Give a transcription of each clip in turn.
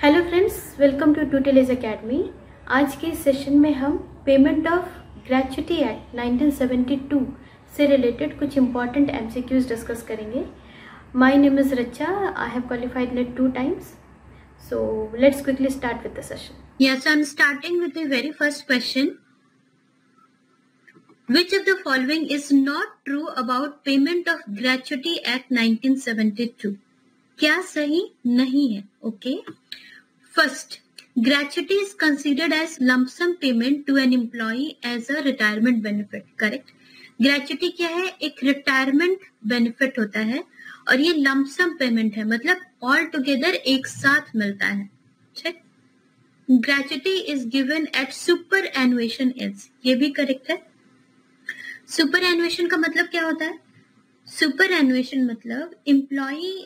Hello friends, welcome to tutorial academy. आज के session में हम पेमेंट ऑफ ग्रेच्युटी एक्ट 1972 से रिलेटेड कुछ इंपॉर्टेंट एमसीक्यूज डिस्कस करेंगे। माय नेम इज रचा, I have qualified net 2 times, so let's quickly start with the session. Yes, I'm starting with the very first question. Which of the following is not true about payment of gratuity act 1972? क्या सही नहीं है? Okay. First, gratuity is considered as lump sum payment to an employee as a retirement benefit. Correct? Gratuity क्या है? एक retirement benefit होता है और ये lump sum payment है, मतलब all together एक साथ मिलता है. ठीक? Gratuity is given at superannuation age. ये भी correct है. Superannuation का मतलब क्या होता है? Superannuation मतलब employee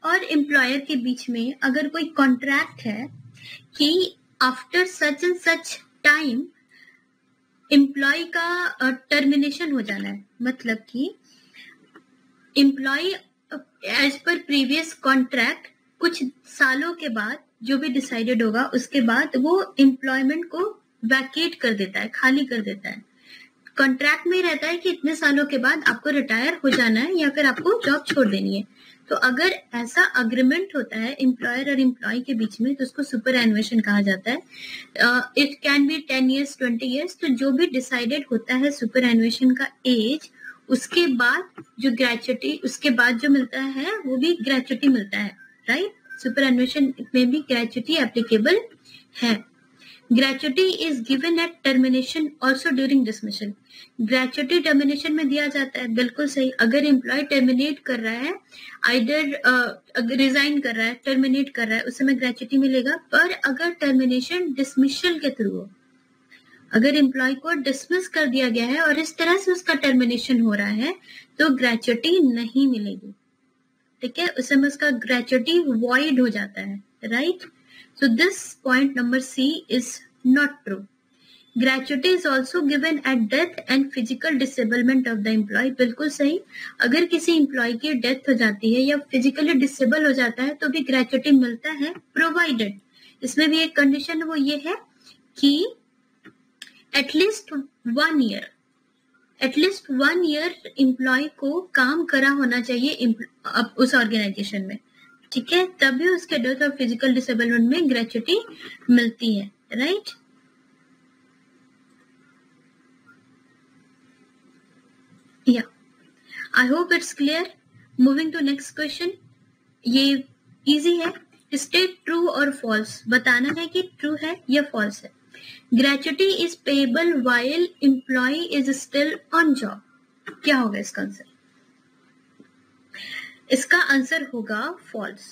और employer के बीच में अगर कोई contract है कि after such and such time employee का टर्मिनेशन हो जाना है, मतलब कि employee as per previous contract कुछ सालों के बाद जो भी डिसाइडेड होगा उसके बाद वो एम्प्लॉयमेंट को वैकेट कर देता है, खाली कर देता है. कॉन्ट्रैक्ट में रहता है कि इतने सालों के बाद आपको रिटायर हो जाना है या फिर आपको जॉब छोड़ देनी है. तो अगर ऐसा अग्रीमेंट होता है एम्प्लॉयर और एम्प्लॉय के बीच में तो उसको सुपर एनुएशन कहा जाता है. It can be 10 years 20 years. तो जो भी डिसाइडेड होता है सुपर एनुएशन का एज, उसके बाद जो ग्रेच्युटी उसके बाद जो मिलता है वो भी ग्रेच्युटी मिलता है. राइट? सुपर एनुएशन में भी ग्रेच्युटी एप्लीकेबल है. Gratuity is given at termination also during dismissal. Gratuity termination में दिया जाता है, बिल्कुल सही. अगर एम्प्लॉय टर्मिनेट कर रहा है, आइदर रिजाइन कर रहा है, टर्मिनेट कर रहा है, उस समय ग्रेच्युटी मिलेगा. पर अगर टर्मिनेशन डिसमिसल के थ्रू हो, अगर एम्प्लॉय को डिसमिस कर दिया गया है और इस तरह से उसका टर्मिनेशन हो रहा है तो ग्रेच्युटी नहीं मिलेगी. ठीक है? उस समय उसका ग्रेच्युटी वॉइड हो जाता है. Right? So this point number C is not true. Gratuity is also given at death and physical disablement of the employee. बिल्कुल सही. अगर किसी एम्प्लॉय की डेथ हो जाती है या फिजिकली डिसेबल हो जाता है तो भी ग्रेच्युटी मिलता है, प्रोवाइडेड. इसमें भी एक कंडीशन वो ये है कि एटलीस्ट 1 year एम्प्लॉय को काम करा होना चाहिए उस ऑर्गेनाइजेशन में. ठीक है? तभी उसके डेथ और फिजिकल डिसेबलमेंट में ग्रेच्युटी मिलती है. Right? Yeah, I hope it's clear. Moving to next question. ये इजी है. स्टेट ट्रू और फॉल्स. बताना है कि ट्रू है या फॉल्स है. Gratuity is payable while employee is still on job. क्या होगा इसका आंसर? इसका आंसर होगा false.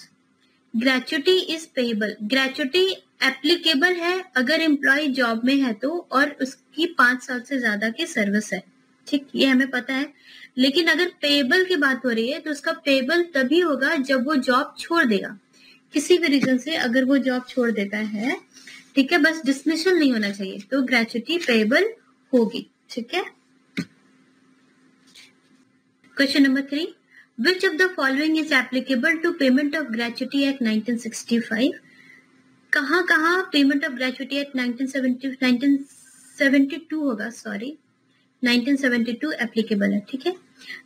Gratuity is payable. Gratuity applicable है अगर एम्प्लॉय जॉब में है तो, और उसकी 5 साल से ज्यादा की सर्विस है. ठीक, ये हमें पता है. लेकिन अगर पेएबल की बात हो रही है तो उसका पेएबल तभी होगा जब वो जॉब छोड़ देगा. किसी भी रीजन से अगर वो जॉब छोड़ देता है, ठीक है, बस डिसमिसल नहीं होना चाहिए, तो ग्रेच्युटी पेएबल होगी. ठीक है? Question number 3. Which of the following is applicable to payment of gratuity act 1965? कहाँ payment of gratuity act 1972 होगा, सॉरी 1972 applicable है. ठीक है?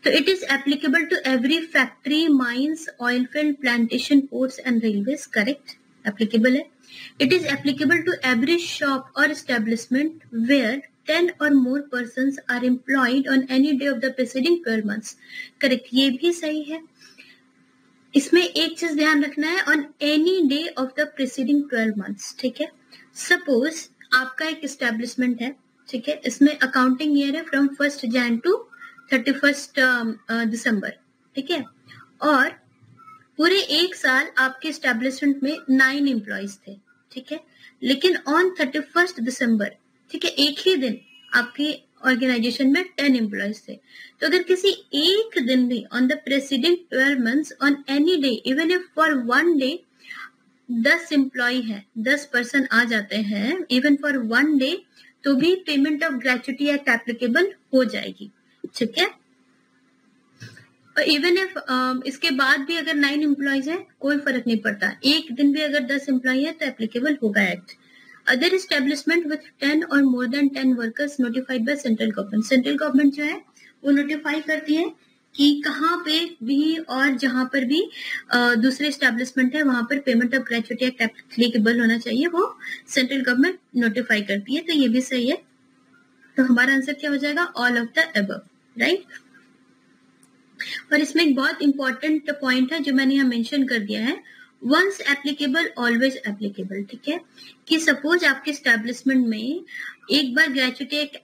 तो it is applicable to every factory, mines, oil field, plantation, ports and railways. Correct? Applicable है. It is applicable to every shop or establishment where 10 or more persons are employed on any day of the preceding 12 months. Correct? ये भी सही है. इसमें एक चीज ध्यान रखना है, on any day of the preceding 12 months. ठीक है? Suppose आपका एक एस्टेब्लिशमेंट है, ठीक है, इसमें अकाउंटिंग ईयर है from 1st Jan to 31st December. ठीक है? और पूरे एक साल आपके एस्टेब्लिशमेंट में 9 एम्प्लॉइज थे. ठीक है? लेकिन ऑन 31st December, ठीक है, एक ही दिन आपकी ऑर्गेनाइजेशन में 10 एम्प्लॉइज थे. तो अगर किसी एक दिन भी on the preceding 12 months on any day, even if for 1 day 10 employee है, 10 पर्सन आ जाते हैं, इवन फॉर 1 day, तो भी payment of gratuity act applicable हो जाएगी. ठीक है? और इवन इफ इसके बाद भी अगर 9 एम्प्लॉयज है कोई फर्क नहीं पड़ता, एक दिन भी अगर 10 एम्प्लॉय है तो एप्लीकेबल होगा एक्ट। अदर एस्टेब्लिशमेंट विथ 10 और more than 10 workers notified by central government, central government जो है वो नोटिफाई करती है कि कहाँ पे भी और जहां पर भी दूसरे एस्टेब्लिशमेंट है वहां पर payment of gratuity act applicable होना चाहिए, वो सेंट्रल गवर्नमेंट नोटिफाई करती है। तो ये भी सही है, तो हमारा आंसर क्या हो जाएगा, all of the above, right. और इसमें एक बहुत इंपॉर्टेंट पॉइंट है जो मैंने यहाँ मेंशन कर दिया है, वंस एप्लीकेबल ऑलवेज एप्लीकेबल, ठीक है। कि सपोज आपके एस्टेब्लिशमेंट में एक बार ग्रेचुटी एक्ट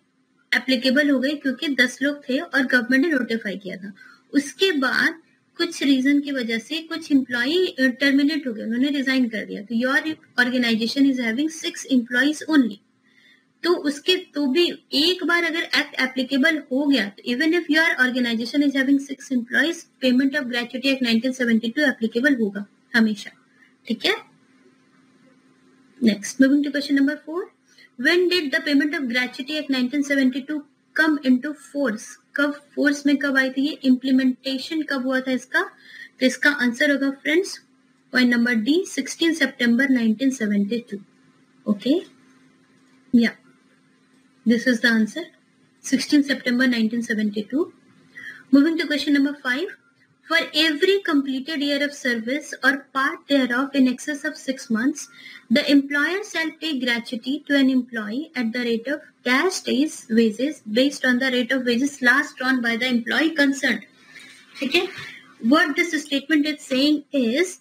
एप्लीकेबल हो गई क्योंकि 10 लोग थे और गवर्नमेंट ने नोटिफाई किया था, उसके बाद कुछ रीजन की वजह से कुछ एम्प्लॉय टर्मिनेट हो गए, उन्होंने रिजाइन कर दिया, तो your organisation is having 6 employees only, तो उसके तो भी एक बार अगर एक्ट एप्लीकेबल हो गया तो even if your organisation is having 6 employees, payment of gratuity act 1972 applicable होगा हमेशा, ठीक है। Next, moving to question number 4, when did the payment of gratuity act 1972 come into force, कब फोर्स में कब आई थी ये, इम्प्लीमेंटेशन कब हुआ था इसका, तो इसका आंसर होगा फ्रेंड्स पॉइंट नंबर डी, 16 सितंबर 1972, ओके, या this is the answer, 16 September 1972. Moving to question number 5, for every completed year of service or part thereof in excess of 6 months, the employer shall pay gratuity to an employee at the rate of dash days wages based on the rate of wages last drawn by the employee concerned, ठीक है। What this statement is saying is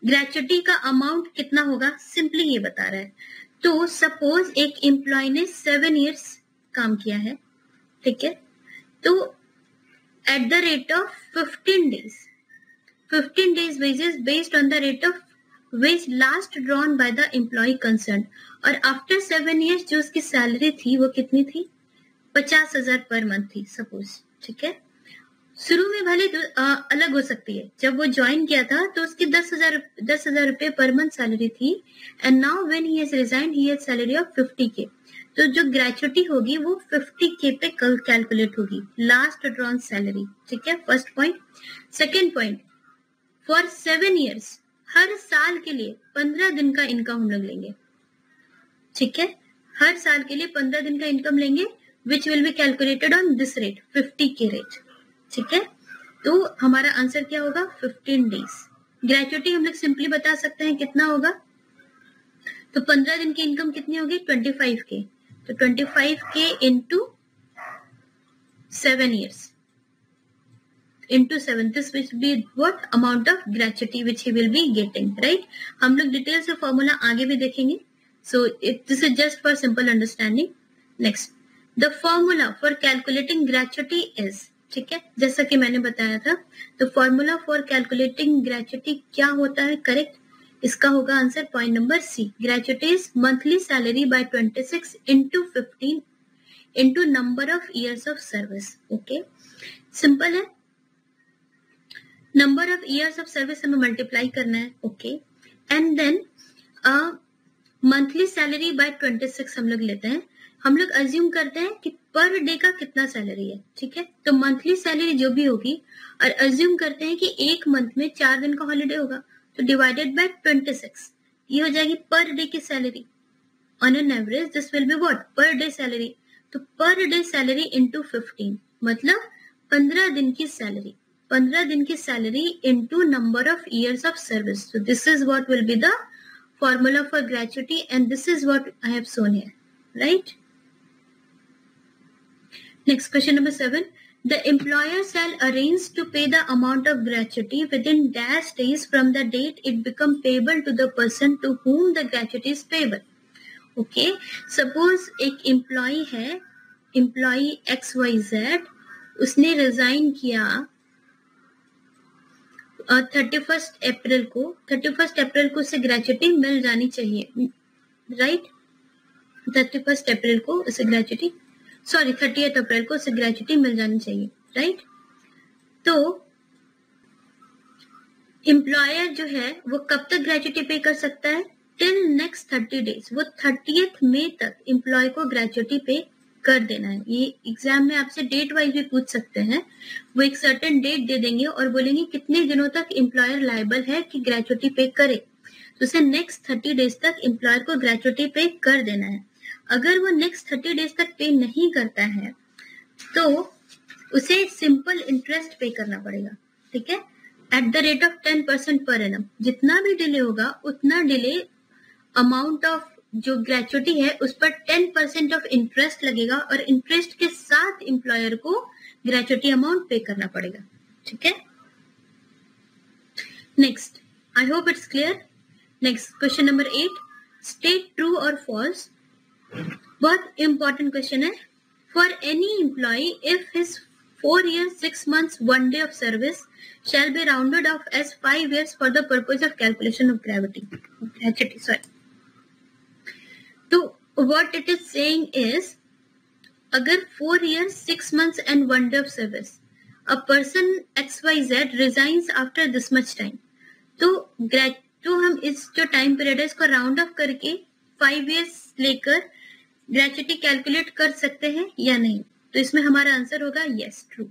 gratuity का amount कितना होगा, simply ये बता रहा है। तो सपोज एक एम्प्लॉय ने 7 इयर्स काम किया है, ठीक है, तो at the rate of 15 days wages based on the rate of wage last drawn by the employee concern, और आफ्टर 7 इयर्स जो उसकी सैलरी थी वो कितनी थी, 50,000 पर मंथ थी सपोज, ठीक है। शुरू में भले अलग हो सकती है, जब वो ज्वाइन किया था तो उसकी 10,000 रुपए पर मंथ सैलरी थी, and now when he has resigned he has salary of 50K, तो जो ग्रेचुटी होगी वो 50K पे कैलकुलेट होगी, लास्ट ड्रॉन सैलरी, ठीक है, first point. Second point, for 7 years हर साल के लिए 15 दिन का इनकम हम लोग लेंगे, ठीक है, हर साल के लिए 15 दिन का इनकम लेंगे, which will be calculated on this rate, 50K rate, ठीक है। तो हमारा आंसर क्या होगा, 15 डेज। ग्रेचुटी हम लोग सिंपली बता सकते हैं कितना होगा, तो 15 दिन की इनकम कितनी होगी, 25K, तो 25K into 7 years into 7, this will be what amount of gratuity which he will be getting, right? हम लोग डिटेल से फॉर्मूला आगे भी देखेंगे, so this is just for simple understanding. Next, the formula for calculating gratuity is, ठीक है, जैसा कि मैंने बताया था, तो फॉर्मूला फॉर कैलकुलेटिंग ग्रेचुटी क्या होता है, करेक्ट, इसका होगा answer point number C, gratuity is monthly salary by 26 into 15 into number of years of service, okay, simple है, number of years of service हमें मल्टीप्लाई करना है, okay, and then monthly salary by 26 हम लोग लेते हैं, हम लोग अज्यूम करते हैं कि पर डे का कितना सैलरी है, ठीक है, तो मंथली सैलरी जो भी होगी, और अज्यूम करते हैं कि एक मंथ में 4 दिन का हॉलीडे होगा, तो डिवाइडेड बाय 26, ये हो जाएगी पर डे की salary, on an average this will be what, per day salary, तो पर डे सैलरी इंटू 15 मतलब 15 दिन की सैलरी, 15 दिन की salary into number of years of service, so this is what will be the formula for gratuity and this is what I have shown here, right? Next, question number 7. The employer shall arrange to pay the amount of gratuity within dash days from the date it become payable to the person to whom the gratuity is payable. Okay, suppose एक employee है, employee XYZ, उसने resign किया 31 अप्रैल को, 31 अप्रैल को उसे gratuity मिल जानी चाहिए, right, 31 अप्रैल को उसे ग्रेचुटी, सॉरी 30 अप्रैल को उसे ग्रेचुटी मिल जानी चाहिए, राइट। तो एम्प्लॉयर जो है वो कब तक ग्रेचुटी पे कर सकता है, टिल नेक्स्ट 30 डेज, वो 30th मई तक एम्प्लॉय को ग्रेचुटी पे कर देना है। ये एग्जाम में आपसे डेट वाइज भी पूछ सकते हैं। वो एक सर्टेन डेट दे देंगे और बोलेंगे कितने दिनों तक एम्प्लॉयर लायबल है कि ग्रेचुटी पे करे, तो उसे नेक्स्ट 30 डेज तक एम्प्लॉयर को ग्रेचुटी पे कर देना है। अगर वो नेक्स्ट 30 डेज तक पे नहीं करता है तो उसे सिंपल इंटरेस्ट पे करना पड़ेगा, ठीक है, eight the rate of 10% per annum. जितना भी डिले होगा उतना डिले अमाउंट ऑफ जो ग्रेचुटी है उस पर 10% ऑफ इंटरेस्ट लगेगा और इंटरेस्ट के साथ एम्प्लॉयर को ग्रेचुटी अमाउंट पे करना पड़ेगा, ठीक है। Next, I hope it's clear. Next question number 8, state true और फॉल्स। बहुत इंपॉर्टेंट क्वेश्चन है। For any employee if his 4 years 6 months 1 day of service shall be rounded off as 5 years for the purpose of calculation of gratuity. So what it is saying is, अगर 4 years 6 months and 1 day of service a person XYZ resigns after this much time, तो हम इस जो time period है इसको round of करके 5 years लेकर gratuity calculate कर सकते हैं या नहीं। तो इसमें हमारा आंसर होगा yes, true.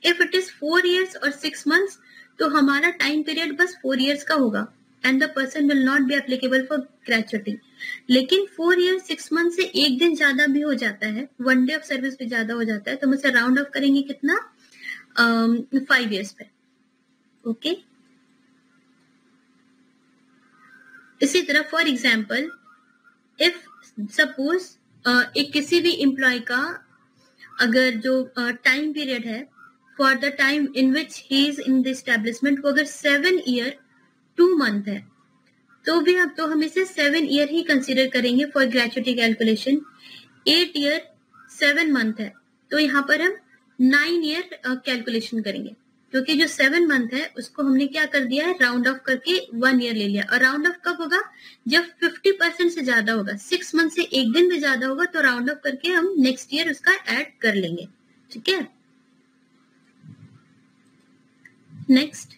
If it is 4 years और 6 months तो हमारा टाइम पीरियड बस 4 years का होगा and the person will not be applicable for gratuity. लेकिन 4 years 6 months से एक दिन ज्यादा भी हो जाता है, 1 day ऑफ सर्विस भी ज्यादा हो जाता है, तो हम उसे राउंड ऑफ करेंगे कितना, 5 years पे, ओके। इसी तरह फॉर एग्जाम्पल इफ सपोज एक किसी भी एम्प्लॉय का अगर जो टाइम पीरियड है for the time in which he is in the establishment वो अगर 7 year 2 month है तो हम इसे 7 year ही कंसीडर करेंगे for gratuity calculation. 8 year 7 month है तो यहाँ पर हम 9 year कैलकुलेशन करेंगे, क्योंकि जो 7 month है उसको हमने क्या कर दिया है, राउंड ऑफ करके 1 year ले लिया। और राउंड ऑफ कब होगा, जब 50% से ज्यादा होगा, 6 month से एक दिन भी ज्यादा होगा तो राउंड ऑफ करके हम नेक्स्ट ईयर उसका ऐड कर लेंगे, ठीक है। Next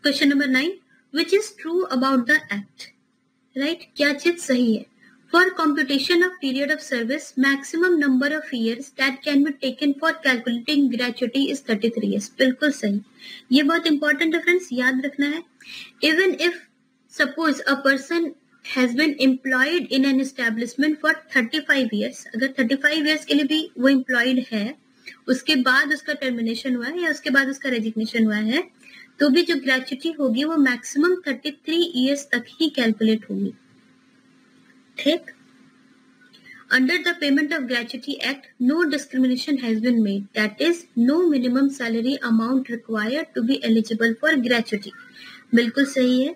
question number 9, which is true about the act, right, क्या चीज सही है। For computation of period of service, maximum number of years that can be taken for calculating gratuity is 33 years. बिल्कुल सही, ये बहुत important है फ्रेंड्स, याद रखना है। Even if suppose a person has been employed in an establishment for 35 years, अगर 35 years के लिए भी वो employed है, उसके बाद उसका termination हुआ है या उसके बाद उसका resignation हुआ है, तो भी जो gratuity होगी वो maximum 33 years तक ही calculate होगी, ठीक। Under the Payment of Gratuity Act, no discrimination has been made. That is, no minimum salary amount required to be eligible for gratuity. बिल्कुल सही है।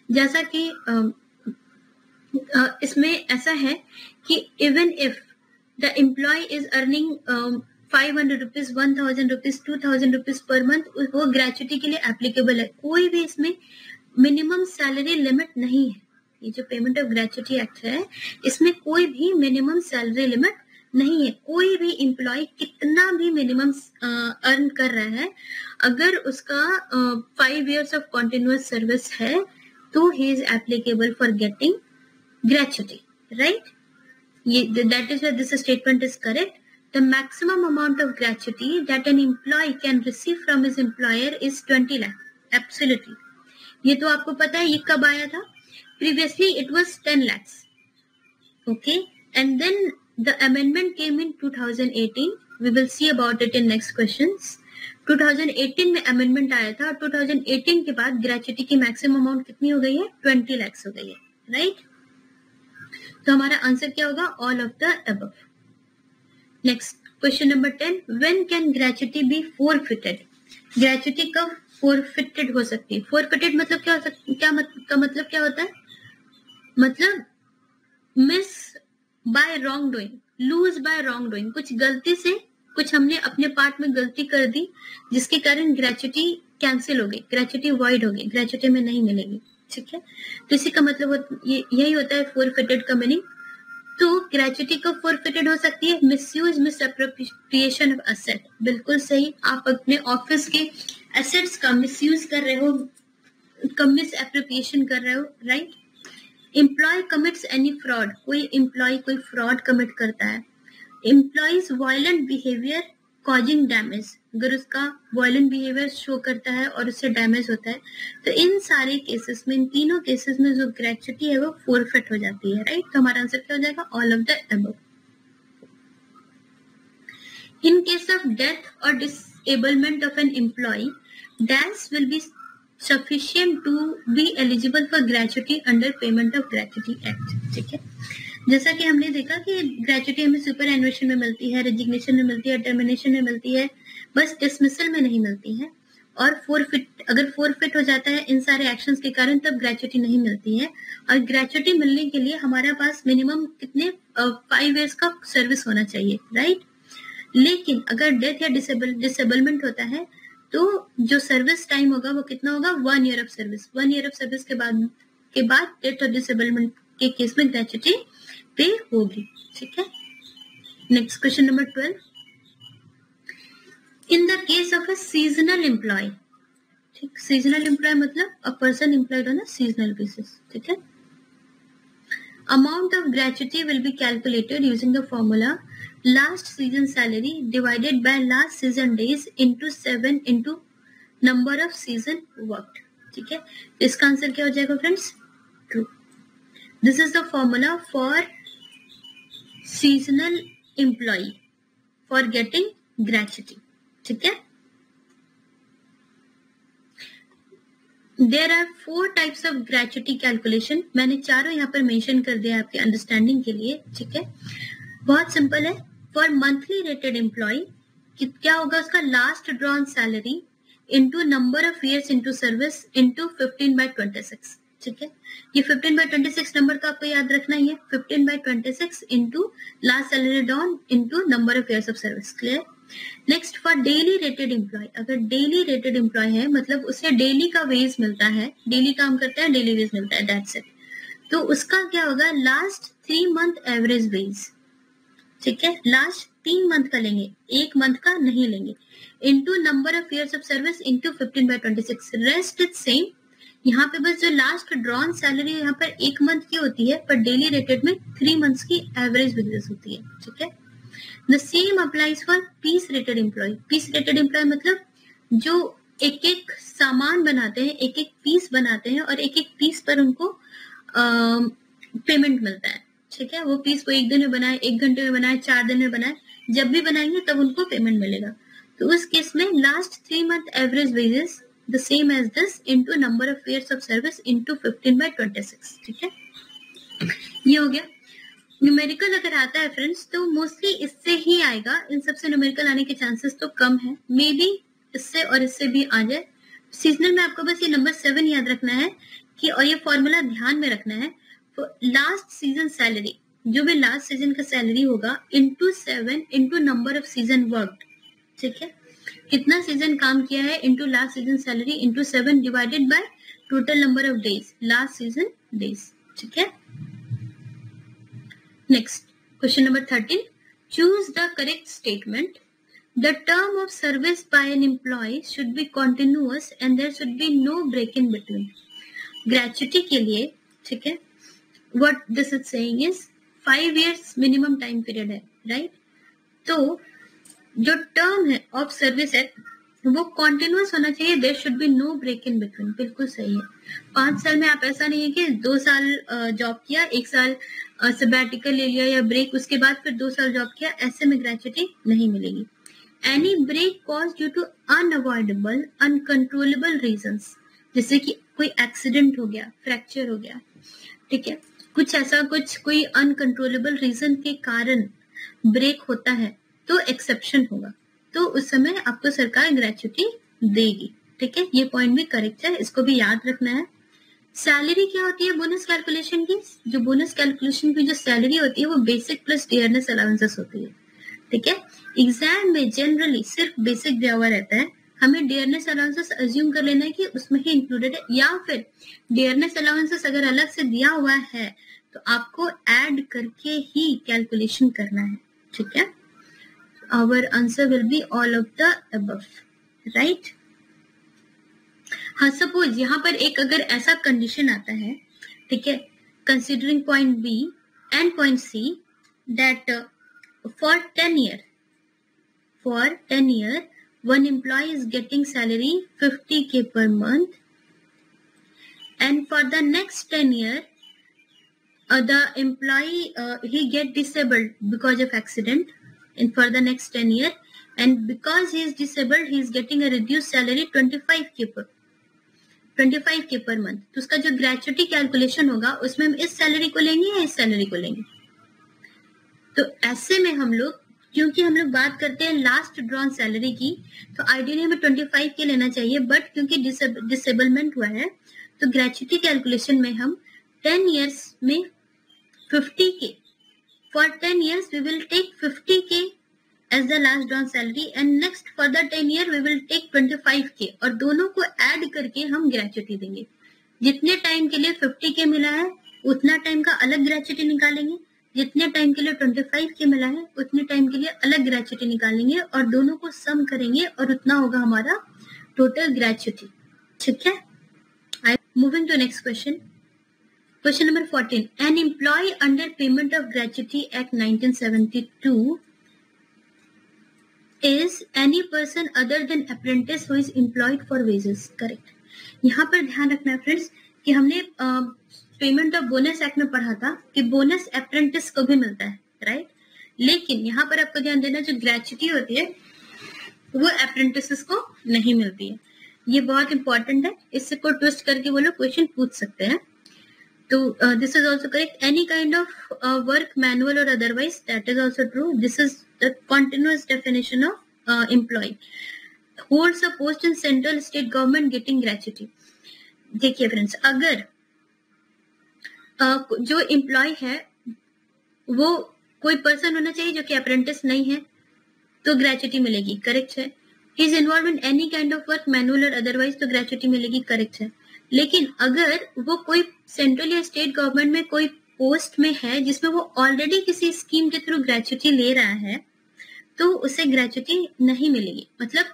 जैसा कि इसमें ऐसा है कि even if the employee is earning 500 rupees, 1000 rupees, 2000 rupees per month, वो gratuity के लिए applicable है। कोई भी इसमें minimum salary limit नहीं है। ये जो पेमेंट ऑफ ग्रेचुटी एक्ट है इसमें कोई भी मिनिमम सैलरी लिमिट नहीं है। कोई भी एम्प्लॉय कितना भी मिनिमम अर्न कर रहा है, अगर उसका 5 years ऑफ कंटिन्यूअस सर्विस है तो he is applicable for getting gratuity, right. ये that is this statement is correct. The maximum amount of gratuity that an employee can receive from his employer is 20 lakh. Absolutely, ये तो आपको पता है, ये कब आया था, previously it was 10 lakhs, okay, and then the amendment came in 2018. We will see about it in next questions. 2018 में amendment आया था, 2018 के बाद ग्रेचुटी की मैक्सिमम अमाउंट कितनी हो गई है, 20 lakhs हो गई है, राइट। तो हमारा आंसर क्या होगा, all of the above. Next question number 10, when can gratuity be forfeited? Gratuity कब forfeited हो सकती है। forfeited मतलब क्या हो सकती, मतलब क्या होता है, मतलब miss by wrong doing, lose by wrong doing, कुछ गलती से कुछ हमने अपने पार्ट में गलती कर दी जिसके कारण ग्रेचुटी कैंसिल हो गई, ग्रेचुटी वॉइड हो गई, ग्रेचुटी में नहीं मिलेगी, ठीक है। तो इसी का मतलब यही होता है फोरफिटेड का मीनिंग। तो ग्रेचुटी को फोरफिटेड हो सकती है मिसयूज, मिसअप्रोप्रिएशन ऑफ एसेट। बिल्कुल सही, आप अपने ऑफिस के एसेट्स का मिसयूज कर रहे हो, मिसअप्रोप्रिएशन कर रहे हो, right. Employee commits any fraud, कोई एम्प्लॉय कोई फ्रॉड कमिट करता है, employee's violent behaviour causing damage, अगर उसका वायलेंट बिहेवियर शो करता है और उससे डैमेज होता है, तो इन सारे केसेस में, इन तीनों केसेस में जो ग्रेच्युटी है वो फोरफिट हो जाती है, राइट। तो हमारा आंसर क्या हो जाएगा, all of the above. In case of death और disablement of an employee, dash will be sufficient to be eligible for gratuity under payment of gratuity act, ठीक है। जैसा कि हमने देखा कि ग्रेच्युटी हमें सुपर एनुएशन में मिलती है, रेजिग्नेशन में मिलती है, टर्मिनेशन में मिलती है, बस डिसमिसल में नहीं मिलती है। और फोरफिट, अगर फोरफिट हो जाता है इन सारे एक्शंस के कारण, तब ग्रेच्युटी नहीं मिलती है। और ग्रेच्युटी मिलने के लिए हमारे पास मिनिमम कितने 5 years का सर्विस होना चाहिए, राइट। लेकिन अगर डेथ या डिसेबलमेंट होता है तो जो सर्विस टाइम होगा वो कितना होगा, 1 year of service. 1 year of service के बाद डेथ और डिसेबलमेंट के केस में ग्रेच्युटी पे होगी, ठीक है। Next question number 12, in the case of a seasonal employee, ठीक, सीजनल एम्प्लॉय मतलब a person employed on a seasonal basis, ठीक है। Amount of gratuity will be calculated using the formula last season salary divided by last season days into 7 into number of season worked, ठीक है। इसका answer क्या हो जाएगा friends, true. This is the formula for seasonal employee for getting gratuity, ठीक है। There are 4 types of gratuity calculation, मैंने चारों यहाँ पर मेंशन कर दिया आपके अंडरस्टैंडिंग के लिए, ठीक है। बहुत सिंपल है। फॉर मंथली रेटेड एम्प्लॉय क्या होगा, उसका last drawn salary into number of years into service into 15/26, ठीक है। ये 15/26 नंबर का आपको याद रखना ही है, 15/26 into last salary drawn into number of years of service, clear. Next for daily rated employee, अगर डेली रेटेड एम्प्लॉय है मतलब उसे डेली का वेज मिलता है, डेली काम करता है, डेली वेज मिलता है, दैट्स इट। तो उसका क्या होगा, लास्ट 3 month एवरेज वेज, ठीक है। लास्ट 3 month का लेंगे, 1 month का नहीं लेंगे, into number of years of service into 15/26, rest is same. यहाँ पे बस जो लास्ट ड्रॉन सैलरी यहाँ पर 1 month की होती है, पर डेली रेटेड में 3 months की एवरेज वेजेस होती है, ठीक है। The same applies for piece rated employee. Piece rated employee मतलब जो एक एक सामान बनाते हैं, एक एक पीस बनाते हैं और एक एक पीस पर उनको पेमेंट मिलता है, ठीक है। वो पीस को 1 दिन में बनाए, 1 घंटे में बनाए, 4 दिन में बनाए, जब भी बनाएंगे तब उनको पेमेंट मिलेगा। तो उस केस में last 3 month average wages the same as this into number of years of service into 15/26, ठीक है। ये हो गया। न्यूमेरिकल अगर आता है फ्रेंड्स तो मोस्टली इससे ही आएगा, इन सबसे न्यूमेरिकल आने के चांसेस तो कम है, मे बी इससे और इससे भी आ जाए। सीजनल में आपको बस ये नंबर 7 याद रखना है कि, और ये फॉर्मूला ध्यान में रखना है, तो लास्ट सीजन सैलरी, जो भी लास्ट सीजन का सैलरी होगा, into 7 into number off season worked, ठीक है। कितना सीजन काम किया है into last season salary into 7 divided by total number of days, last season days, ठीक है। Next, question number 13. Choose the correct statement. The term of service by an employee should be continuous and there should be no break in between. Gratuity के लिए, ठीक है, what this is saying is 5 years minimum time period है, right? तो जो term है of service है वो continuous होना चाहिए, there should be no break in between, बिल्कुल सही है। 5 साल में आप ऐसा नहीं है कि 2 साल जॉब किया, 1 साल सबैटिकल ले लिया या ब्रेक, उसके बाद फिर 2 साल जॉब किया, ऐसे में ग्रेच्युटी नहीं मिलेगी। Any break cause due to unavoidable uncontrollable reasons, जैसे कि कोई एक्सीडेंट हो गया, फ्रैक्चर हो गया, ठीक है, कुछ ऐसा कोई अनकंट्रोलेबल रीजन के कारण ब्रेक होता है तो एक्सेप्शन होगा, तो उस समय आपको सरकार ग्रेच्युटी देगी, ठीक है। ये पॉइंट भी करेक्ट है, इसको भी याद रखना है। सैलरी क्या होती है बोनस कैलकुलेशन की, जो बोनस कैलकुलेशन की जो सैलरी होती है वो बेसिक प्लस डियरनेस अलाउंसेस होती है, ठीक है। एग्जाम में जनरली सिर्फ बेसिक दिया हुआ रहता है, हमें डियरनेस अलाउंसेस अज्यूम कर लेना है कि उसमें ही इंक्लूडेड है, या फिर डियरनेस अलाउंसेस अगर अलग से दिया हुआ है तो आपको ऐड करके ही कैलकुलेशन करना है, ठीक है। Our answer will be all of the above, right. हाँ, सपोज यहाँ पर एक अगर ऐसा कंडीशन आता है, ठीक है, considering point B and point C, that for 10 year, one employee is getting salary 50K per month, and for the next 10 year, the employee he get disabled because of accident, and for the next 10 year, and because he is disabled, he is getting a reduced salary 25K per month. तो उसका जो gratuity calculation होगा उसमें हम इस salary को लेंगे या इस सैलरी को लेंगे? तो ऐसे में हम लोग, क्योंकि हम लोग बात करते हैं लास्ट ड्रॉन सैलरी की, तो आइडियली हमें 25K लेना चाहिए, बट क्योंकि डिसेबलमेंट हुआ है तो ग्रेचुटी कैलकुलेशन में हम 10 years में 50K, for 10 years we will take 50K as the last drawn salary, and next for the 10 year we will take 25K, और दोनों को ऐड करके हम ग्रेचुटी देंगे. जितने टाइम के लिए 50K मिला है उतना टाइम का अलग ग्रेचुटी निकालेंगे, जितने टाइम के लिए 25K मिला है उतने टाइम के लिए अलग ग्रेचुटी निकालेंगे, और दोनों को सम करेंगे और उतना होगा हमारा टोटल ग्रेचुटी. ठीक है. Moving to next question. Question number 14. An employee under Payment of Gratuity Act 1972 is any person other than apprentice who is employed for wages. Correct. यहाँ पर ध्यान रखना है फ्रेंड्स कि हमने पेमेंट ऑफ बोनस एक्ट में पढ़ा था कि बोनस अप्रेंटिस को भी मिलता है, राइट? लेकिन यहाँ पर आपको ध्यान देना, जो ग्रेचुटी होती है वो अप्रेंटिस को नहीं मिलती है. ये बहुत इंपॉर्टेंट है, इससे को ट्विस्ट करके वो लोग क्वेश्चन पूछ सकते हैं. तो this is also correct. Any kind of work, manual और otherwise, that is also true. This is the continuous definition of employee. Holds a post in central state government getting gratuity. देखिए friends, अगर जो employ है वो कोई person होना चाहिए जो कि अप्रेंटिस नहीं है, तो ग्रेचुटी मिलेगी. करेक्ट है. He is involve in any kind of work, manual और अदरवाइज, तो ग्रेचुटी मिलेगी. करेक्ट है. लेकिन अगर वो कोई सेंट्रल या स्टेट गवर्नमेंट में कोई पोस्ट में है जिसमें वो ऑलरेडी किसी स्कीम के थ्रू ग्रेचुटी ले रहा है, तो उसे ग्रेचुटी नहीं मिलेगी. मतलब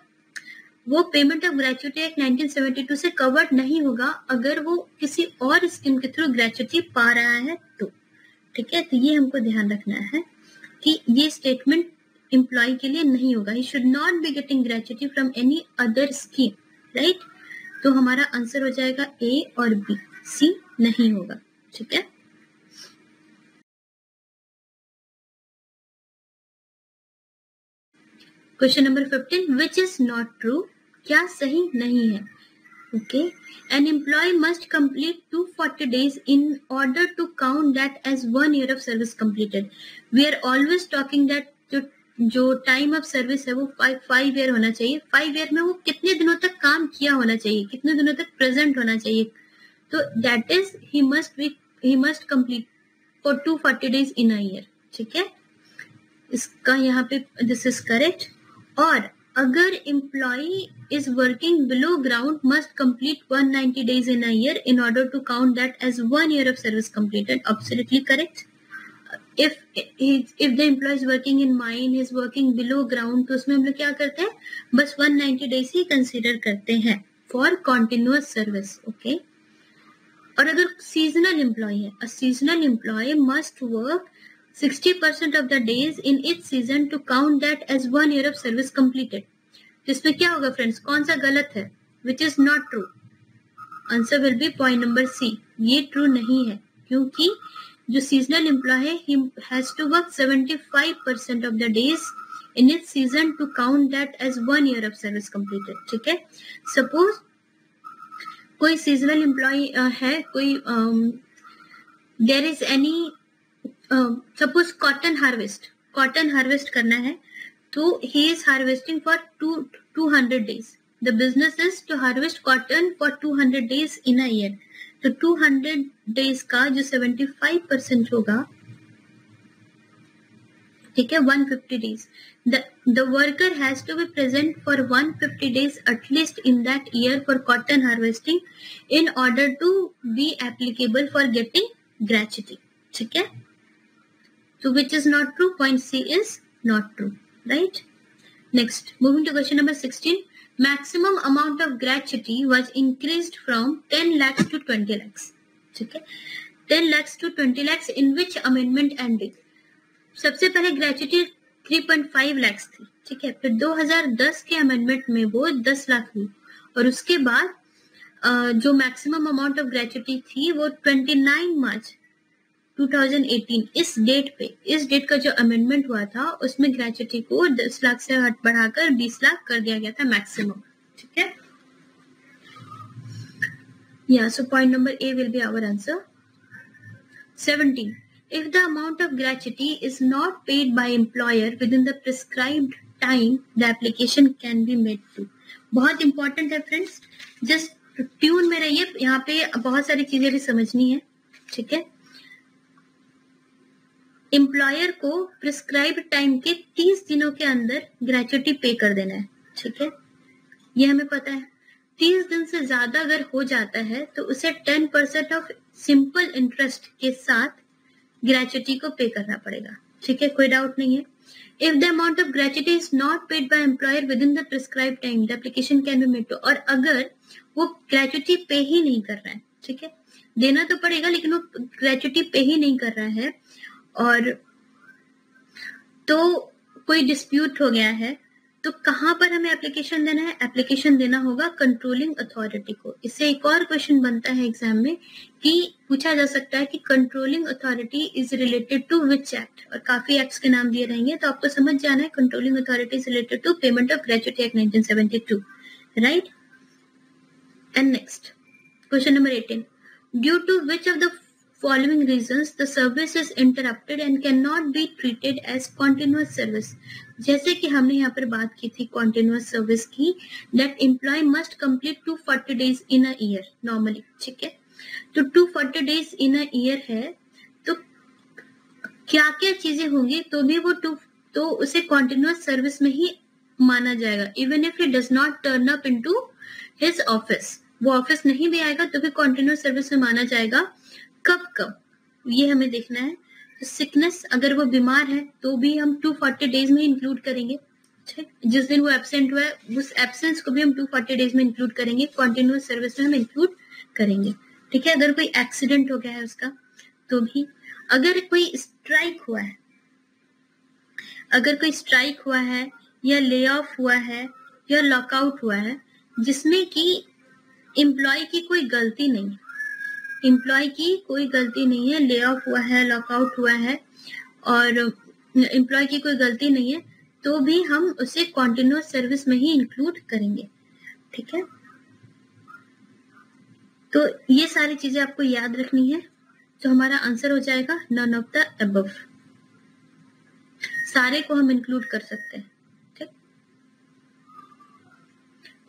वो पेमेंट ऑफ ग्रेचुटी एक्ट 1972 से कवर्ड नहीं होगा अगर वो किसी और स्कीम के थ्रू ग्रेचुटी पा रहा है तो. ठीक है. तो ये हमको ध्यान रखना है कि ये स्टेटमेंट एम्प्लॉय के लिए नहीं होगा. He should not be getting gratuity from any other scheme, right? तो हमारा आंसर हो जाएगा ए और बी, सी नहीं होगा. ठीक है. Question number 15. Which is not true. क्या सही नहीं है? Okay. An employee must complete 240 days in order to count that as 1 year of service completed. We are always talking that जो टाइम ऑफ सर्विस है वो 5 year होना चाहिए. 5 year में वो कितने दिनों तक काम किया होना चाहिए, कितने दिनों तक प्रेजेंट होना चाहिए. तो that is he must complete for 240 days in a year. ठीक है. इसका यहाँ पे दिस इज करेक्ट. और अगर employee is working below ground must complete 190 days in a year in order to count that as 1 year of service completed. Absolutely correct. If the employee is working in mine, he is working below ground, तो उसमें हम लोग क्या करते हैं, बस 190 days ही consider करते हैं फॉर कॉन्टिन्यूअस सर्विस. ओके. और अगर सीजनल एम्प्लॉय है, a seasonal employee must work 60% of the days in each season to count that as 1 year of service completed. तो इसमें क्या होगा फ्रेंड्स, कौन सा गलत है? Which is not true. Answer will be point number C. ये ट्रू नहीं है क्योंकि जो सीजनल एम्प्लॉय है he has to work 75% of the days in its season to count that as 1 year of service completed. ठीक है. Suppose कोई seasonal employee है, कोई there is any suppose cotton harvest करना है, तो he is harvesting for 200 days. The business is to harvest cotton for 200 days in a year. तो 200 days का जो 75% होगा, ठीक है, 150 days. The worker has to be present for 150 days at least in that year for cotton harvesting in order to be applicable for getting gratuity. ठीक है. So which is not true? Point C is not true, right? Next, moving to question number 16. Maximum amount of gratuity was increased from 10 lakhs to 20 lakhs. ठीक है. 10 lakhs to 20 lakhs in which amendment ended? सबसे पहले gratuity 3.5 lakh थी, ठीक है, फिर 2010 के amendment में वो 10 लाख हुई और उसके बाद जो मैक्सिमम अमाउंट ऑफ ग्रेचुटी थी वो 29 मार्च 2018 इस डेट का जो अमेंडमेंट हुआ था उसमें ग्रेचुटी को 10 लाख से बढ़ाकर 20 लाख कर दिया गया था मैक्सिमम, ठीक है। Yeah, so point number A will be our answer. 17. If the amount of gratuity is not paid by employer within the prescribed time, the application can be made to. बहुत important है friends, just tune में रहिए, यहाँ पे बहुत सारी चीजें भी समझनी है, ठीक है। एम्प्लॉयर को प्रिस्क्राइब्ड टाइम के 30 दिनों के अंदर ग्रेचुटी पे कर देना है, ठीक है, ये हमें पता है। 30 दिन से ज्यादा अगर हो जाता है तो उसे 10% ऑफ सिंपल इंटरेस्ट के साथ ग्रेचुटी को पे करना पड़ेगा, ठीक है, कोई डाउट नहीं है। If the amount of gratuity is not paid by employer within the prescribed time, the application can be made to. और अगर वो ग्रेचुटी पे ही नहीं कर रहा है, ठीक है, देना तो पड़ेगा लेकिन वो ग्रेचुटी पे ही नहीं कर रहा है और तो कोई डिस्प्यूट हो गया है, तो कहां पर हमें एप्लीकेशन देना है? एप्लीकेशन देना होगा कंट्रोलिंग अथॉरिटी को। इससे एक और क्वेश्चन बनता है एग्जाम में कि पूछा जा सकता है कि controlling authority is related to which act, और काफी एक्ट्स के नाम दिए रहेंगे तो आपको समझ जाना है controlling authority is related to payment of gratuity act 1972, right. And next question number 18, due to which of the following reasons the service is interrupted and cannot be treated as continuous service। जैसे कि हमने यहाँ पर बात की थी continuous service की, that employee must complete 240 days in a year normally, ठीक है, तो 240 days in a year है, तो क्या क्या चीजें होंगी तो भी वो तो उसे continuous service में ही माना जाएगा। even if he does not turn up into his office, वो ऑफिस नहीं भी आएगा तो भी continuous service में माना जाएगा। कब ये हमें देखना है। तो सिकनेस, अगर वो बीमार है तो भी हम 240 डेज में इंक्लूड करेंगे, ठीक, जिस दिन वो एब्सेंट हुआ है उस एब्सेंस को भी हम 240 डेज में इंक्लूड करेंगे, कंटिन्यूअस सर्विस में हम इंक्लूड करेंगे, ठीक है। अगर कोई एक्सीडेंट हो गया है उसका तो भी, अगर कोई स्ट्राइक हुआ है या ले ऑफ हुआ है या लॉकआउट हुआ है जिसमें कि एम्प्लॉय की कोई गलती नहीं है, ले ऑफ हुआ है, लॉकआउट हुआ है और एम्प्लॉय की कोई गलती नहीं है, तो भी हम उसे कॉन्टिन्यूअस सर्विस में ही इंक्लूड करेंगे, ठीक है। तो ये सारी चीजें आपको याद रखनी है, तो हमारा आंसर हो जाएगा नन ऑफ द अबव। सारे को हम इंक्लूड कर सकते हैं, ठीक।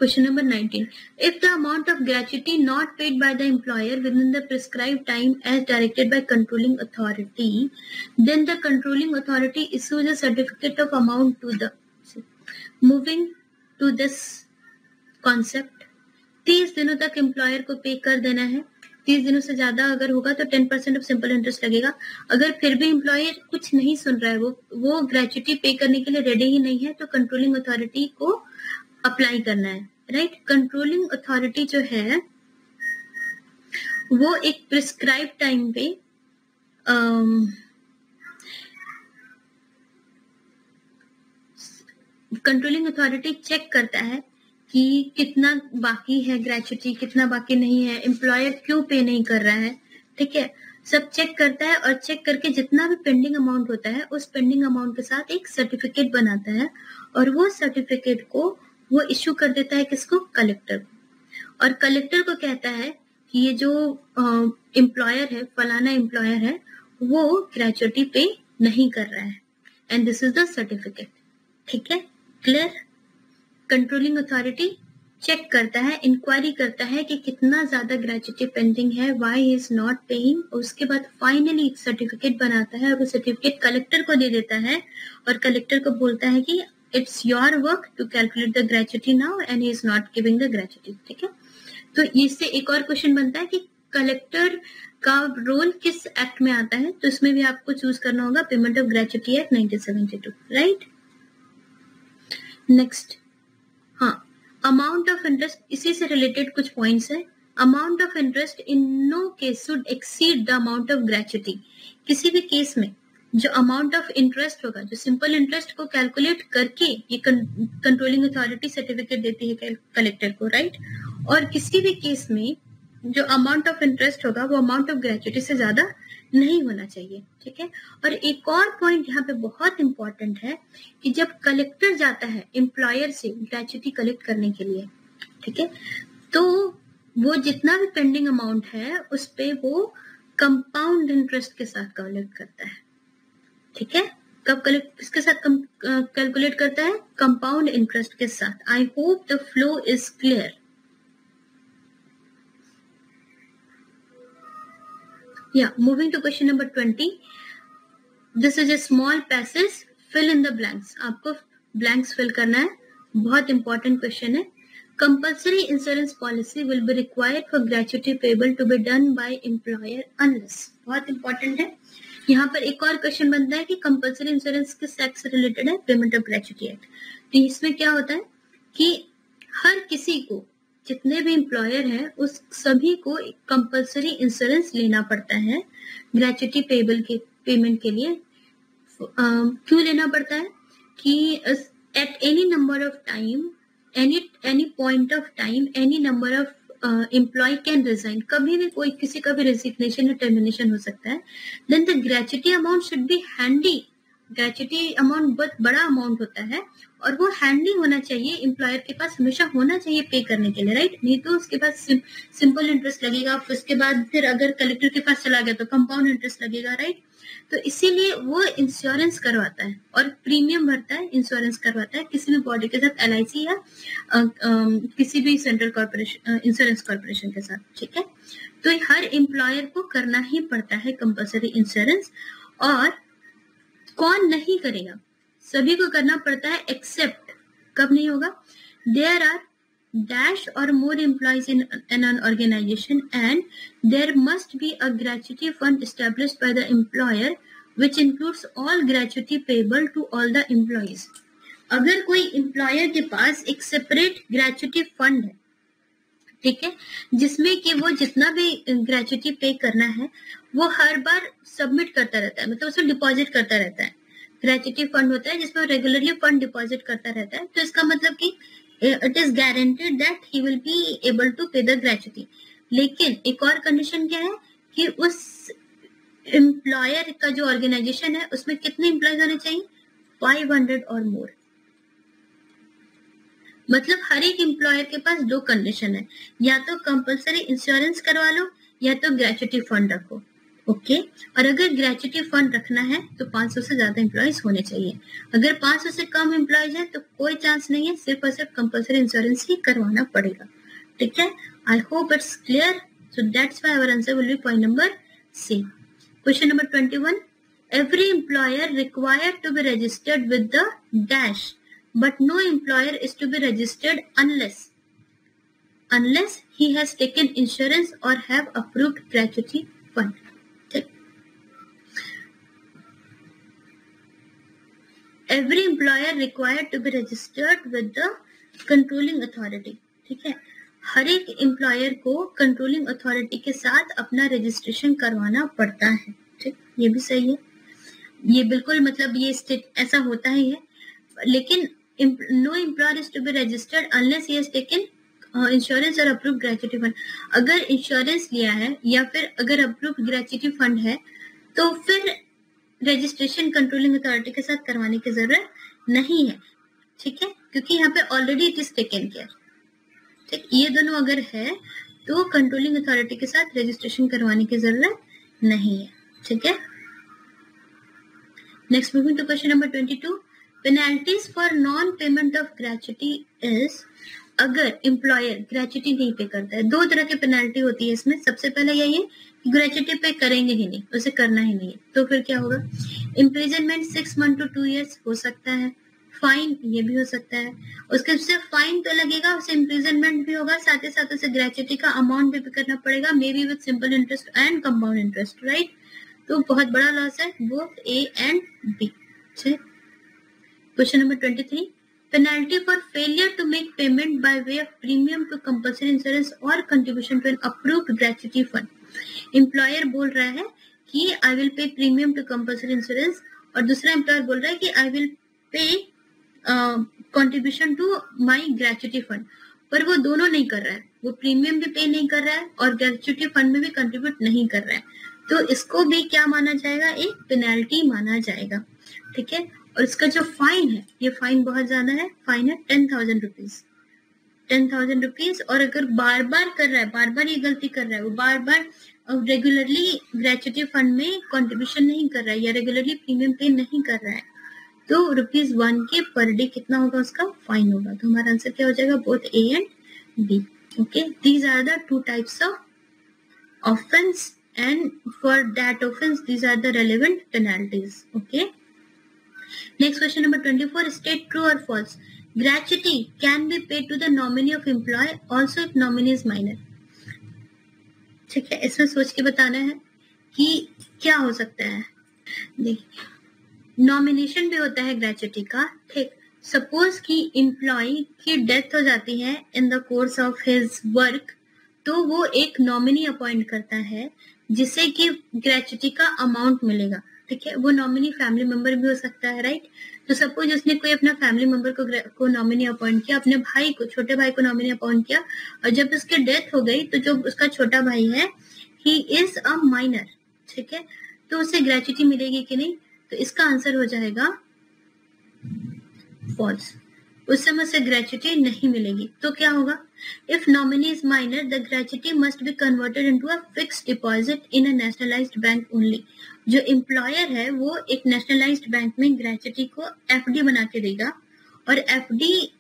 Question number 19. If the amount of gratuity not paid by the employer within the prescribed time as directed by controlling authority, then the controlling authority issues a certificate of amount to the. Moving to this concept, 30 दिनों तक employer को पे कर देना है। 30 दिनों से ज्यादा अगर होगा तो 10% ऑफ सिंपल इंटरेस्ट लगेगा। अगर फिर भी एम्प्लॉयर कुछ नहीं सुन रहा है, वो ग्रेचुटी पे करने के लिए रेडी ही नहीं है, तो कंट्रोलिंग अथॉरिटी को अप्लाई करना है, राइट। कंट्रोलिंग अथॉरिटी जो है वो एक प्रिस्क्राइब टाइम पे कंट्रोलिंग अथॉरिटी चेक करता है कि कितना बाकी है ग्रेचुटी, कितना बाकी नहीं है, एम्प्लॉयर क्यों पे नहीं कर रहा है, ठीक है, सब चेक करता है और चेक करके जितना भी पेंडिंग अमाउंट होता है उस पेंडिंग अमाउंट के साथ एक सर्टिफिकेट बनाता है और वो सर्टिफिकेट को वो इश्यू कर देता है किसको? कलेक्टर को। और कलेक्टर को कहता है कि ये जो एम्प्लॉयर है, फलाना एम्प्लॉयर है, वो ग्रेचुटी पे नहीं कर रहा है and this is the certificate, ठीक है, क्लियर। कंट्रोलिंग अथॉरिटी चेक करता है, इंक्वायरी करता है कि कितना ज्यादा ग्रेचुटी पेंडिंग है, why he is not paying, और उसके बाद फाइनली एक सर्टिफिकेट बनाता है और वो सर्टिफिकेट कलेक्टर को दे देता है और कलेक्टर को बोलता है कि it's your work to calculate the gratuity now and he is not giving the gratuity, ठीक है। तो इससे एक और क्वेश्चन बनता है कि कलेक्टर का रोल किस एक्ट में आता है, तो इसमें भी आपको चूज करना होगा payment of gratuity act 1972, right. Next, हाँ, अमाउंट ऑफ इंटरेस्ट, इसी से रिलेटेड कुछ पॉइंट्स है। Amount of interest in no case should exceed the amount of gratuity. किसी भी केस में जो अमाउंट ऑफ इंटरेस्ट होगा, जो सिंपल इंटरेस्ट को कैलकुलेट करके ये कंट्रोलिंग अथॉरिटी सर्टिफिकेट देती है कलेक्टर को, राइट। और किसी भी केस में जो अमाउंट ऑफ इंटरेस्ट होगा वो अमाउंट ऑफ ग्रेच्युटी से ज्यादा नहीं होना चाहिए, ठीक है। और एक और पॉइंट यहाँ पे बहुत इंपॉर्टेंट है कि जब कलेक्टर जाता है एम्प्लॉयर से ग्रेच्युटी कलेक्ट करने के लिए, ठीक है, तो वो जितना भी पेंडिंग अमाउंट है उस पे वो कंपाउंड इंटरेस्ट के साथ कलेक्ट करता है, ठीक है। कब कलेक्ट इसके साथ कैलकुलेट करता है? कंपाउंड इंटरेस्ट के साथ। I hope the flow is clear. Yeah, moving to question number 20. This is a small passage. Fill in the blanks. आपको blanks fill करना है। बहुत important question है। Compulsory insurance policy will be required for gratuity payable to be done by employer unless. बहुत important है। यहाँ पर एक और क्वेश्चन बनता है कि कंपल्सरी इंश्योरेंस किस एक्ट से रिलेटेड है? Payment of gratuity act. तो इसमें क्या होता है कि हर किसी को, जितने भी एम्प्लॉयर हैं उस सभी को कंपल्सरी इंश्योरेंस लेना पड़ता है ग्रेच्युटी पेबल के पेमेंट के लिए। क्यों लेना पड़ता है कि at any number of time, any point of time, any number of employee can resign. कभी भी कोई किसी का भी रेजिग्नेशन या टर्मिनेशन हो सकता है। Then the gratuity amount should be handy. Gratuity amount बहुत बड़ा अमाउंट होता है और वो हैंडी होना चाहिए, एम्प्लॉयर के पास हमेशा होना चाहिए पे करने के लिए, राइट। नहीं तो उसके पास सिंपल इंटरेस्ट लगेगा, उसके बाद फिर अगर कलेक्टर के पास चला गया तो कंपाउंड इंटरेस्ट लगेगा, राइट। तो इसीलिए वो इंश्योरेंस करवाता है और प्रीमियम भरता है, इंश्योरेंस करवाता है किसी भी बॉडी के साथ, LIC या किसी भी सेंट्रल कॉर्पोरेशन, इंश्योरेंस कॉर्पोरेशन के साथ, ठीक है। तो हर एम्प्लॉयर को करना ही पड़ता है कंपल्सरी इंश्योरेंस। और कौन नहीं करेगा? सभी को करना पड़ता है, एक्सेप्ट कब नहीं होगा? There are dash or more employees in an organization and there must be a gratuity fund established by the employer which includes all gratuity payable to all the employees. अगर कोई एम्प्लॉयर के पास एक separate gratuity fund है, ठीक है, जिसमें कि वो जितना भी ग्रेच्युटी पे करना है वो हर बार सबमिट करता रहता है, मतलब उसमें डिपॉजिट करता रहता है। ग्रेच्युटी फंड होता है जिसमें रेगुलरली फंड डिपॉजिट करता रहता है। तो इसका मतलब कि it is guaranteed that he will be able to pay the gratuity. लेकिन एक और कंडीशन क्या है कि उस एम्प्लॉयर का जो ऑर्गेनाइजेशन है उसमें कितने एम्प्लॉयज होने चाहिए? 500 और मोर। मतलब हर एक एम्प्लॉयर के पास दो कंडीशन है, या तो कंपल्सरी इंश्योरेंस करवा लो या तो ग्रेच्युटी फंड रखो, ओके। और अगर ग्रेच्युटी फंड रखना है तो 500 से ज्यादा एम्प्लॉयज होने चाहिए। अगर 500 से कम एम्प्लॉयज है तो कोई चांस नहीं है, सिर्फ और सिर्फ कंपल्सरी इंश्योरेंस ही करवाना पड़ेगा, ठीक है। I hope it's clear. So that's why our answer will be point number C. Question number 21. Every employer required to be registered with the dash but no employer is to be registered unless he has taken insurance or have approved gratuity fund. Every employer required to be registered with the controlling authority. ठीक है, हर एक employer को controlling authority के साथ अपना registration करवाना पड़ता है, ठीक। ये भी सही है, ये बिल्कुल मतलब ये ऐसा होता ही है। लेकिन no employer is to be registered unless he has taken insurance और अप्रूव ग्रेच्युटी फंड। अगर इंश्योरेंस लिया है या फिर अगर अप्रूव ग्रेच्युटी फंड है तो फिर रजिस्ट्रेशन कंट्रोलिंग अथॉरिटी के साथ करवाने की जरूरत नहीं है, ठीक है, क्योंकि यहाँ पे already it is taken care, ठीक। ये दोनों अगर है तो कंट्रोलिंग अथॉरिटी के साथ रजिस्ट्रेशन करवाने की जरूरत नहीं है, ठीक है। Next moving to question number 22. Penalties for non payment of gratuity is, अगर एम्प्लॉयर ग्रेच्युटी नहीं पे करता है, दो तरह की पेनल्टी होती है इसमें। सबसे पहले यही है कि ग्रेच्युटी पे करेंगे ही नहीं, उसे करना ही नहीं है, तो फिर क्या होगा? इम्प्रिजनमेंट 6 months to 2 years हो सकता है, फाइन ये भी हो सकता है। उसके सिर्फ फाइन तो लगेगा, उसे इम्प्रिजनमेंट भी होगा, साथ ही साथ उसे ग्रेच्युटी का अमाउंट भी पे करना पड़ेगा, may be with simple interest and compound interest, right. तो बहुत बड़ा लॉस है, both A and B। Question number 23. penalty for failure to make payment by way of premium to compulsory insurance or contribution to an approved gratuity fund. Employer बोल रहा है कि I will pay premium to compulsory insurance और दूसरा employer बोल रहा है कि I will pay contribution to my gratuity fund, पर वो दोनों नहीं कर रहा है, वो प्रीमियम भी पे नहीं कर रहा है और ग्रेच्युटी फंड में भी कंट्रीब्यूट नहीं कर रहा है, तो इसको भी क्या माना जाएगा, एक पेनल्टी माना जाएगा, ठीक है। और इसका जो फाइन है, ये फाइन बहुत ज्यादा है, फाइन है 10,000 रुपीज, 10,000 रुपीज। और अगर बार बार कर रहा है, बार बार ये गलती कर रहा है, वो बार बार रेगुलरली ग्रेच्युटी फंड में कंट्रीब्यूशन नहीं कर रहा है या रेगुलरली प्रीमियम पे नहीं कर रहा है, तो ₹1 के पर डे कितना होगा, उसका फाइन होगा। तो हमारा आंसर क्या हो जाएगा, both A and B. Okay, these are the two types of offence and for that offense these are the relevant penalties. Okay, next question number 24, state true or false, gratuity can be paid to the nominee of employee also if nominee is minor. ठीक है, इसमें सोच के बताना है कि क्या हो सकता है। देखिए, नॉमिनेशन भी होता है ग्रेच्युटी का, ठीक। सपोज कि एम्प्लॉय की डेथ हो जाती है in the course of his work, तो वो एक नॉमिनी अपॉइंट करता है जिससे कि ग्रेच्युटी का अमाउंट मिलेगा, ठीक है। वो नॉमिनी फैमिली मेंबर भी हो सकता है, राइट। तो सपोज उसने कोई अपना फैमिली मेंबर को नॉमिनी अपॉइंट किया, अपने भाई को, छोटे भाई को नॉमिनी अपॉइंट किया, और जब उसकी डेथ हो गई तो जो उसका छोटा भाई है, ही इज अ माइनर, ठीक है, तो उसे ग्रेच्युटी मिलेगी कि नहीं, तो इसका आंसर हो जाएगा फॉल्स, उस समय से ग्रेच्युटी नहीं मिलेगी। तो क्या होगा, if nominee is minor the gratuity must be converted into a fixed deposit in a nationalised bank only. जो एम्प्लॉयर है वो एक नेशनलाइज्ड बैंक में ग्रेच्युटी को एफडी बना के देगा, और एफडी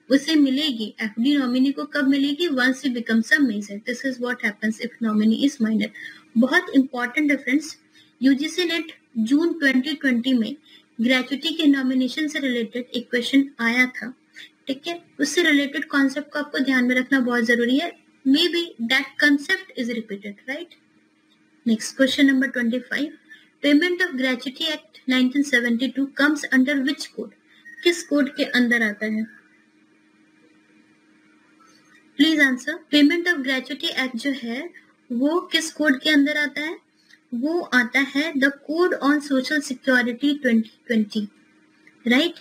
उसे मिलेगी, एफडी नॉमिनी को कब मिलेगी, once it becomes a major. This is what happens if nominee is minor. बहुत important difference, UGC NET June 2020 में ग्रेच्युटी के नॉमिनेशन से रिलेटेड एक क्वेश्चन आया था, ठीक है। उससे रिलेटेड कॉन्सेप्ट को आपको ध्यान में रखना बहुत जरूरी है, may be that concept is repeated, right. Next question number 25, payment of gratuity act 1972 comes under which code, किस कोड के अंदर आता है, please answer. Payment of gratuity act जो है वो किस कोड के अंदर आता है, वो आता है the code on social security 2020, right.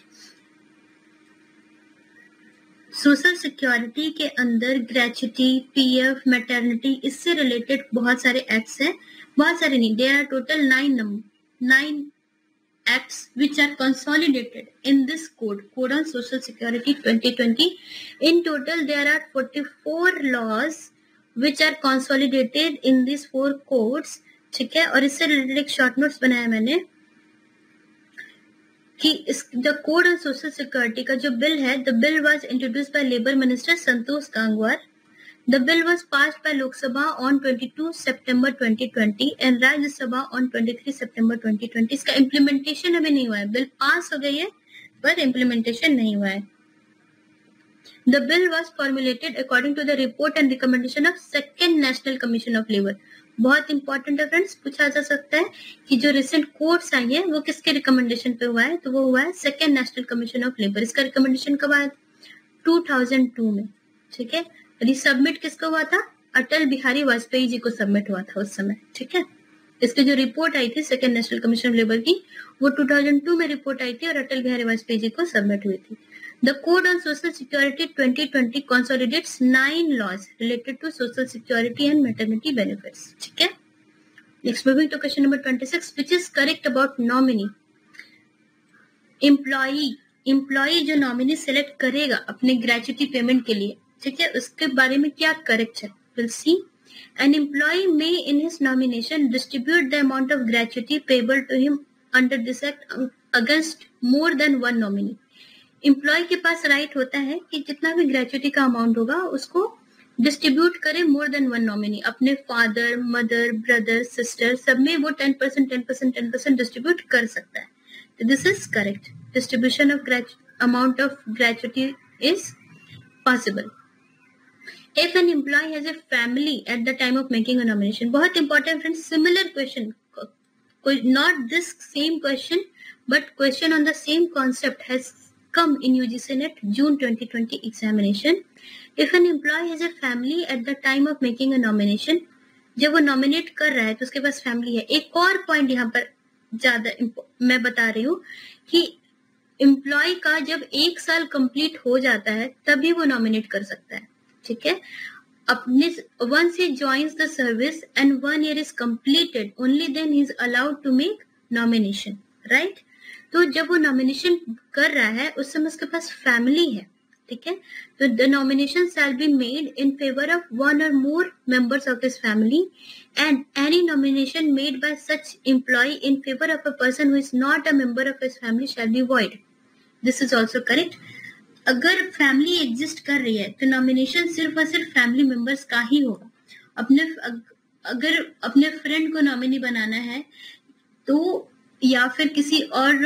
Social security के अंदर ग्रेच्युटी, पीएफ, मैटरनिटी, इससे रिलेटेड बहुत सारे एक्ट्स हैं, बहुत सारे नहीं, there are total 9 acts which are consolidated in this code on social security 2020. In total there are 44 laws which are consolidated in these 4 codes, ठीक है। और इससे रिलेटेड एक शॉर्ट नोट्स बनाया मैंने कि the code on social security का जो बिल है, the bill was introduced by labour minister Santosh Gangwar. The bill was passed by Lok Sabha on 22 September 2020 and Rajya Sabha on 23 September 2020. इसका इम्प्लीमेंटेशन अभी नहीं हुआ है, बिल पास हो गई है पर इम्प्लीमेंटेशन नहीं हुआ है। The bill was formulated according to the report and recommendation of Second National Commission of Labour. बहुत इंपॉर्टेंट है फ्रेंड्स, पूछा जा सकता है कि जो रिसेंट कोड्स आई है वो किसके रिकमेंडेशन पे हुआ है, तो वो हुआ है second national commission of labour. इसका रिकमेंडेशन कब आया, 2002 में, ठीक है। सबमिट किसको हुआ था, अटल बिहारी वाजपेयी जी को सबमिट हुआ था उस समय, ठीक है। इसकी जो रिपोर्ट आई थी second national commission of labour की, वो 2002 में रिपोर्ट आई थी और अटल बिहारी वाजपेयी जी को सबमिट हुई थी। The code on social security 2020 consolidates 9 laws related to social security and maternity benefits, ठीक है। Next moving to question number 26, which is correct about nominee? Employee जो नॉमिनी सेलेक्ट करेगा अपने ग्रेच्युटी पेमेंट के लिए, ठीक है, उसके बारे में क्या करेक्ट है, will C. An employee may in his nomination distribute the amount of gratuity payable to him under this act against more than one nominee. Employee के पास राइट होता है कि जितना भी ग्रेच्युटी का अमाउंट होगा उसको डिस्ट्रीब्यूट करे मोर देन वन नॉमिनी, अपने फादर, मदर, ब्रदर, सिस्टर, सब में वो 10% डिस्ट्रीब्यूट कर सकता है। तो this is correct, distribution of amount of gratuity is possible. If an employee has a family at the time of making a nomination, बहुत important friends, similar question, not this same question but question on the same concept has come in UGC NET June 2020 examination. If an employee has a family at the time of making a nomination, जब वो nominate कर रहा है तो उसके पास family है. एक और पॉइंट यहाँ पर ज्यादा मैं बता रही हूँ कि एम्प्लॉय का जब 1 साल कंप्लीट हो जाता है तभी वो नॉमिनेट कर सकता है. ठीक है. अपने once he joins the service and 1 year is completed, only then he is allowed to make nomination, right? तो जब वो नॉमिनेशन कर रहा है उस समय उसके पास फैमिली है. ठीक है. तो the nomination shall be made in favor of 1 or more members of his family, and any nomination made by such employee in favor of a person who is not a member of his family shall be void. This is also correct. अगर family exist कर रही है तो nomination सिर्फ और सिर्फ family members का ही होगा. अगर अपने फ्रेंड को नॉमिनी बनाना है तो या फिर किसी और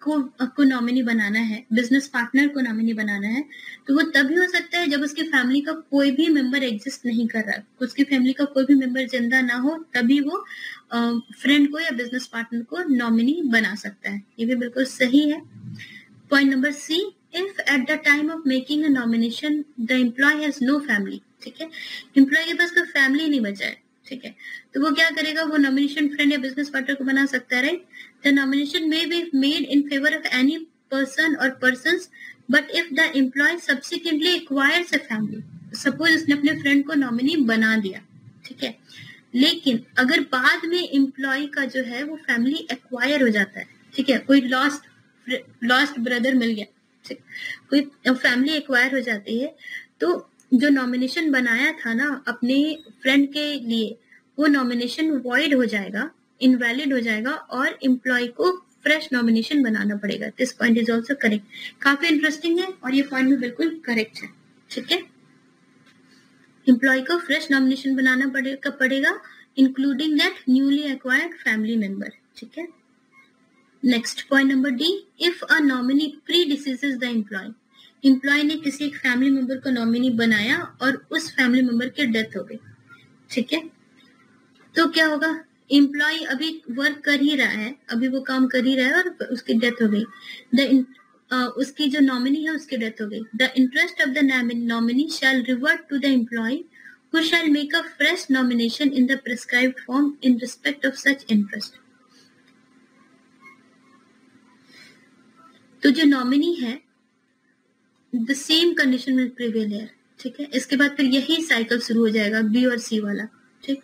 को नॉमिनी बनाना है, बिजनेस पार्टनर को नॉमिनी बनाना है, तो वो तभी हो सकता है जब उसकी फैमिली का कोई भी मेंबर एग्जिस्ट नहीं कर रहा है, उसकी फैमिली का कोई भी मेंबर जिंदा ना हो, तभी वो फ्रेंड को या बिजनेस पार्टनर को नॉमिनी बना सकता है. ये भी बिल्कुल सही है. Point number C, if at the time of making a nomination the employee has no family. ठीक है. एम्प्लॉय के पास कोई फैमिली नहीं बचा है. ठीक है. तो वो क्या करेगा, वो नॉमिनेशन फ्रेंड या बिजनेस पार्टनर को बना सकता है, राइट? The nomination may be made in favour of any person और persons, but if the employee subsequently acquires a family, suppose उसने अपने फ्रेंड को नॉमिनी बना दिया. ठीक है. लेकिन अगर बाद में एम्प्लॉय का जो है वो फैमिली एक्वायर हो जाता है, ठीक है, कोई लॉस्ट ब्रदर मिल गया, कोई फैमिली एक्वायर हो जाती है, तो जो नॉमिनेशन बनाया था ना अपने फ्रेंड के लिए, वो नॉमिनेशन वॉइड हो जाएगा, इनवैलिड हो जाएगा और एम्प्लॉय को फ्रेश नॉमिनेशन बनाना पड़ेगा. This point is also correct. काफी इंटरेस्टिंग है और ये पॉइंट भी बिल्कुल करेक्ट है. ठीक है. एम्प्लॉय को फ्रेश नॉमिनेशन बनाना पड़ेगा including that newly acquired family member. ठीक है. Next point number D, if a nominee predeceases the employee, employee ने किसी एक फैमिली मेंबर को नॉमिनी बनाया और उस फैमिली मेंबर की डेथ हो गई. ठीक है. तो क्या होगा, एम्प्लॉय अभी वर्क कर ही रहा है, अभी वो काम कर ही रहा है और उसकी डेथ हो गई, उसकी जो नॉमिनी है उसकी डेथ हो गई. The interest of the nominee shall revert to the employee who shall make a fresh nomination in the prescribed form in respect of such interest. तो जो नॉमिनी है, the same condition will prevail here. ठीक है. इसके बाद फिर यही cycle शुरू हो जाएगा, बी और सी वाला. ठीक.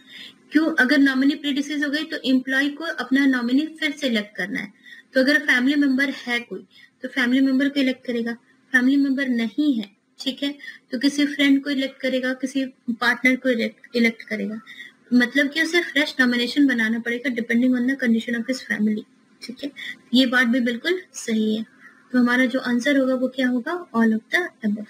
क्यों, अगर नॉमिनी प्रीडिसीज हो गई तो एम्प्लॉय को अपना नॉमिनी फिर से इलेक्ट करना है. तो अगर फैमिली मेंबर है कोई तो फैमिली मेंबर को इलेक्ट करेगा, फैमिली मेंबर नहीं है, ठीक है, तो किसी फ्रेंड को इलेक्ट करेगा, किसी पार्टनर को इलेक्ट करेगा. मतलब कि उसे फ्रेश नॉमिनेशन बनाना पड़ेगा depending on the condition of his family. ठीक है. ये बात भी बिल्कुल सही है. तो हमारा जो आंसर होगा वो क्या होगा, ऑल ऑफ द अबव.